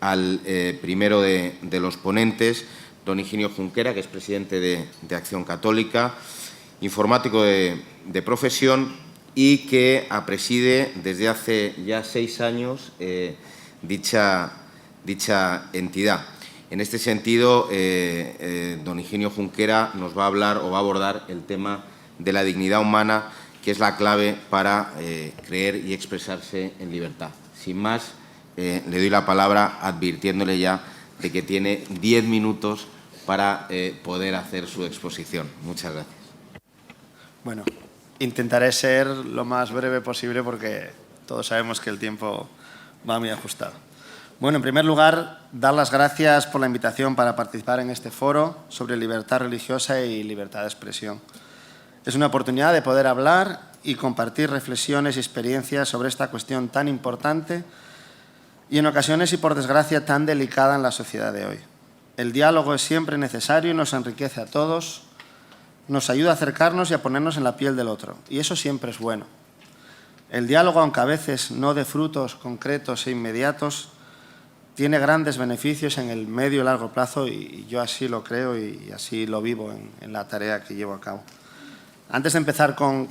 al primero de los ponentes, don Higinio Junquera, que es presidente de Acción Católica, informático de profesión y que preside desde hace ya 6 años dicha entidad. En este sentido, don Higinio Junquera nos va a hablar o va a abordar el tema de la dignidad humana, que es la clave para creer y expresarse en libertad. Sin más, le doy la palabra advirtiéndole ya de que tiene 10 minutos para poder hacer su exposición. Muchas gracias. Bueno, intentaré ser lo más breve posible porque todos sabemos que el tiempo va muy ajustado. Bueno, en primer lugar, dar las gracias por la invitación para participar en este foro sobre libertad religiosa y libertad de expresión. Es una oportunidad de poder hablar y compartir reflexiones y experiencias sobre esta cuestión tan importante y en ocasiones y por desgracia tan delicada en la sociedad de hoy. El diálogo es siempre necesario y nos enriquece a todos, nos ayuda a acercarnos y a ponernos en la piel del otro, y eso siempre es bueno. El diálogo, aunque a veces no de frutos concretos e inmediatos, tiene grandes beneficios en el medio y largo plazo y yo así lo creo y así lo vivo en la tarea que llevo a cabo. Antes de empezar con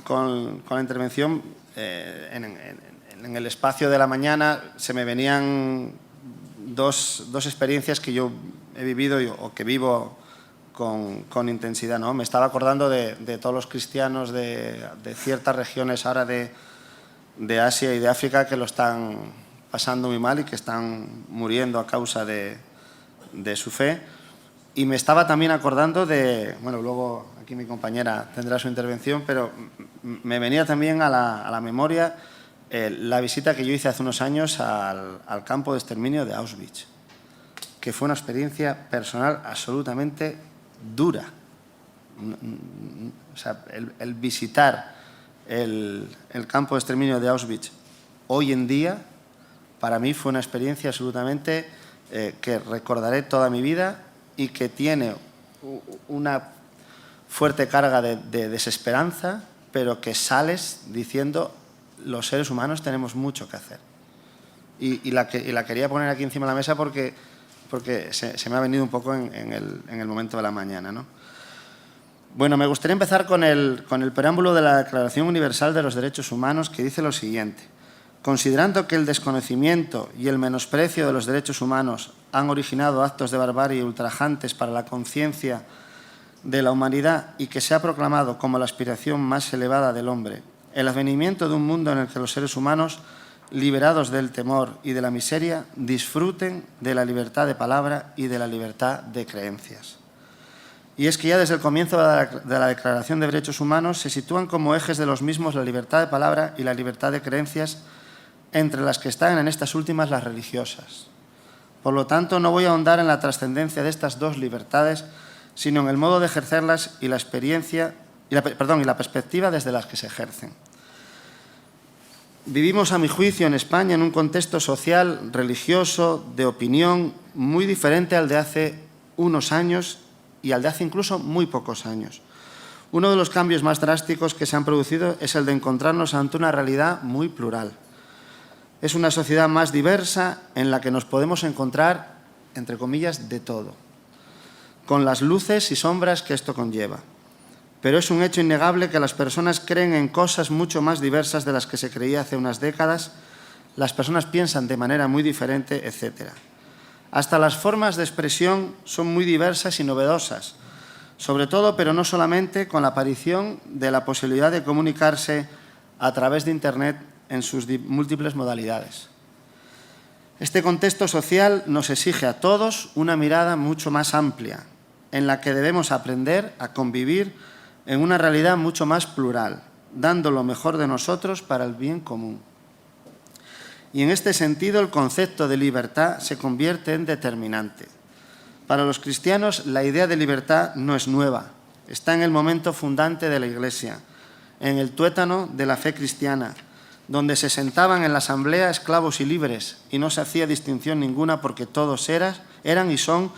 la intervención, en el espacio de la mañana se me venían dos experiencias que yo he vivido o que vivo con intensidad, ¿no? Me estaba acordando de todos los cristianos de ciertas regiones ahora de Asia y de África que lo están pasando muy mal y que están muriendo a causa de su fe. Y me estaba también acordando de, bueno, luego aquí mi compañera tendrá su intervención, pero me venía también a la memoria la visita que yo hice hace unos años al campo de exterminio de Auschwitz, que fue una experiencia personal absolutamente dura. O sea, el visitar el campo de exterminio de Auschwitz hoy en día, para mí fue una experiencia absolutamente que recordaré toda mi vida y que tiene una fuerte carga de desesperanza, pero que sales diciendo los seres humanos tenemos mucho que hacer. Y la quería poner aquí encima de la mesa porque se me ha venido un poco en el momento de la mañana, ¿no? Bueno, me gustaría empezar con el preámbulo de la Declaración Universal de los Derechos Humanos, que dice lo siguiente: considerando que el desconocimiento y el menosprecio de los derechos humanos han originado actos de barbarie ultrajantes para la conciencia de la humanidad y que se ha proclamado como la aspiración más elevada del hombre, el advenimiento de un mundo en el que los seres humanos, liberados del temor y de la miseria, disfruten de la libertad de palabra y de la libertad de creencias. Y es que ya desde el comienzo de la Declaración de Derechos Humanos se sitúan como ejes de los mismos la libertad de palabra y la libertad de creencias, entre las que están en estas últimas las religiosas. Por lo tanto, no voy a ahondar en la trascendencia de estas dos libertades, sino en el modo de ejercerlas y la experiencia y la perspectiva desde las que se ejercen. Vivimos, a mi juicio, en España en un contexto social, religioso, de opinión muy diferente al de hace unos años y al de hace incluso muy pocos años. Uno de los cambios más drásticos que se han producido es el de encontrarnos ante una realidad muy plural. Es una sociedad más diversa en la que nos podemos encontrar, entre comillas, de todo, con las luces y sombras que esto conlleva. Pero es un hecho innegable que las personas creen en cosas mucho más diversas de las que se creía hace unas décadas, las personas piensan de manera muy diferente, etc. Hasta las formas de expresión son muy diversas y novedosas, sobre todo, pero no solamente, con la aparición de la posibilidad de comunicarse a través de Internet en sus múltiples modalidades. Este contexto social nos exige a todos una mirada mucho más amplia, en la que debemos aprender a convivir en una realidad mucho más plural, dando lo mejor de nosotros para el bien común. Y en este sentido, el concepto de libertad se convierte en determinante. Para los cristianos, la idea de libertad no es nueva, está en el momento fundante de la Iglesia, en el tuétano de la fe cristiana, donde se sentaban en la asamblea esclavos y libres y no se hacía distinción ninguna porque todos eran y son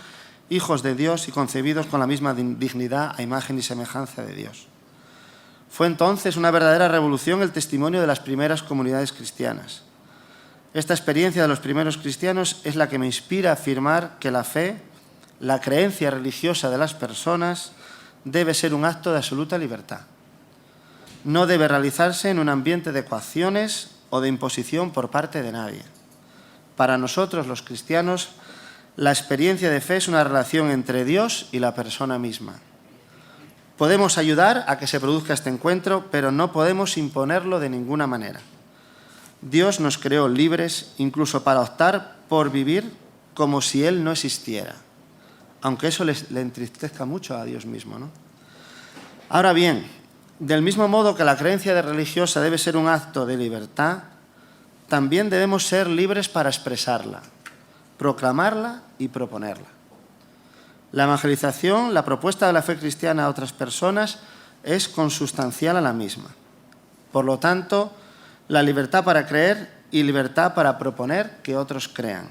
hijos de Dios y concebidos con la misma dignidad a imagen y semejanza de Dios. Fue entonces una verdadera revolución el testimonio de las primeras comunidades cristianas. Esta experiencia de los primeros cristianos es la que me inspira a afirmar que la fe, la creencia religiosa de las personas, debe ser un acto de absoluta libertad. No debe realizarse en un ambiente de coacciones o de imposición por parte de nadie. Para nosotros, los cristianos, la experiencia de fe es una relación entre Dios y la persona misma. Podemos ayudar a que se produzca este encuentro, pero no podemos imponerlo de ninguna manera. Dios nos creó libres, incluso para optar por vivir como si Él no existiera, aunque eso le entristezca mucho a Dios mismo, ¿no? Ahora bien, del mismo modo que la creencia religiosa debe ser un acto de libertad, también debemos ser libres para expresarla, proclamarla y proponerla. La evangelización, la propuesta de la fe cristiana a otras personas, es consustancial a la misma. Por lo tanto, la libertad para creer y libertad para proponer que otros crean.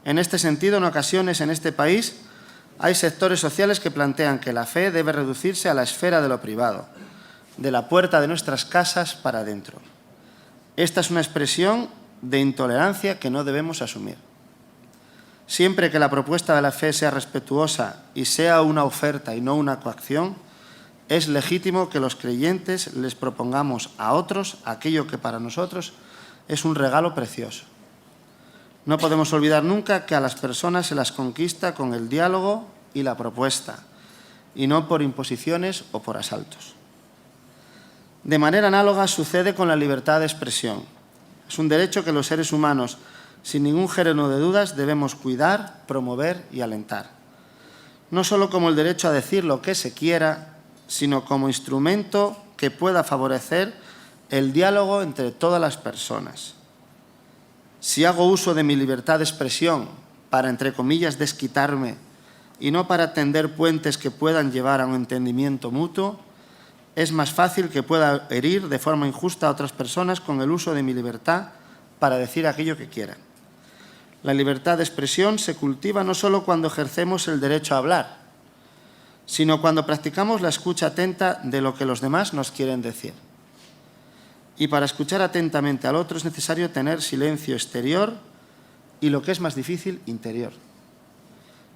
En este sentido, en ocasiones en este país hay sectores sociales que plantean que la fe debe reducirse a la esfera de lo privado, de la puerta de nuestras casas para adentro. Esta es una expresión de intolerancia que no debemos asumir. Siempre que la propuesta de la fe sea respetuosa y sea una oferta y no una coacción, es legítimo que los creyentes les propongamos a otros aquello que para nosotros es un regalo precioso. No podemos olvidar nunca que a las personas se las conquista con el diálogo y la propuesta, y no por imposiciones o por asaltos. De manera análoga sucede con la libertad de expresión. Es un derecho que los seres humanos, sin ningún género de dudas, debemos cuidar, promover y alentar. No solo como el derecho a decir lo que se quiera, sino como instrumento que pueda favorecer el diálogo entre todas las personas. Si hago uso de mi libertad de expresión para, entre comillas, desquitarme y no para tender puentes que puedan llevar a un entendimiento mutuo, es más fácil que pueda herir de forma injusta a otras personas con el uso de mi libertad para decir aquello que quiera. La libertad de expresión se cultiva no solo cuando ejercemos el derecho a hablar, sino cuando practicamos la escucha atenta de lo que los demás nos quieren decir. Y para escuchar atentamente al otro es necesario tener silencio exterior y, lo que es más difícil, interior.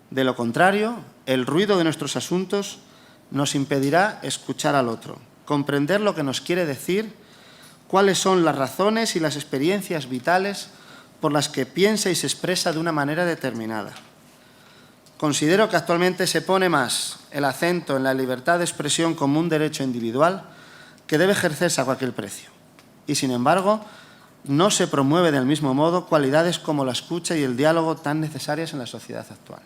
De lo contrario, el ruido de nuestros asuntos nos impedirá escuchar al otro, comprender lo que nos quiere decir, cuáles son las razones y las experiencias vitales por las que piensa y se expresa de una manera determinada. Considero que actualmente se pone más el acento en la libertad de expresión como un derecho individual que debe ejercerse a cualquier precio. Y, sin embargo, no se promueve del mismo modo cualidades como la escucha y el diálogo tan necesarias en la sociedad actual.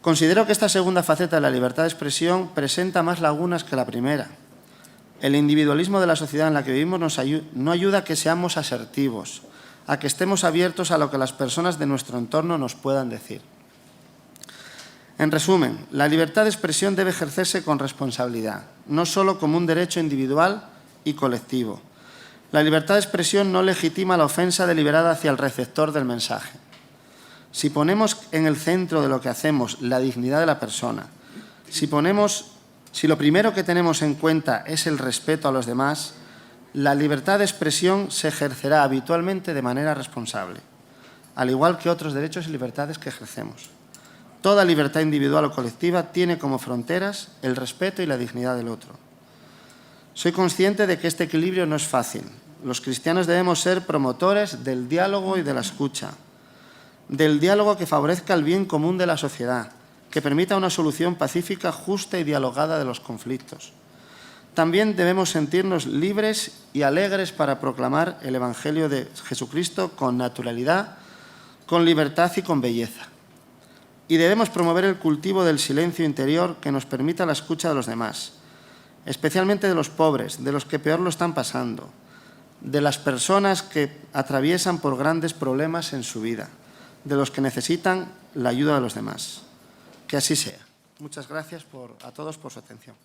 Considero que esta segunda faceta de la libertad de expresión presenta más lagunas que la primera. El individualismo de la sociedad en la que vivimos no ayuda a que seamos asertivos, a que estemos abiertos a lo que las personas de nuestro entorno nos puedan decir. En resumen, la libertad de expresión debe ejercerse con responsabilidad, no solo como un derecho individual y colectivo. La libertad de expresión no legitima la ofensa deliberada hacia el receptor del mensaje. Si ponemos en el centro de lo que hacemos la dignidad de la persona, si lo primero que tenemos en cuenta es el respeto a los demás, la libertad de expresión se ejercerá habitualmente de manera responsable, al igual que otros derechos y libertades que ejercemos. Toda libertad individual o colectiva tiene como fronteras el respeto y la dignidad del otro. Soy consciente de que este equilibrio no es fácil. Los cristianos debemos ser promotores del diálogo y de la escucha, del diálogo que favorezca el bien común de la sociedad, que permita una solución pacífica, justa y dialogada de los conflictos. También debemos sentirnos libres y alegres para proclamar el Evangelio de Jesucristo con naturalidad, con libertad y con belleza. Y debemos promover el cultivo del silencio interior que nos permita la escucha de los demás, especialmente de los pobres, de los que peor lo están pasando, de las personas que atraviesan por grandes problemas en su vida, de los que necesitan la ayuda de los demás. Que así sea. Muchas gracias a todos por su atención.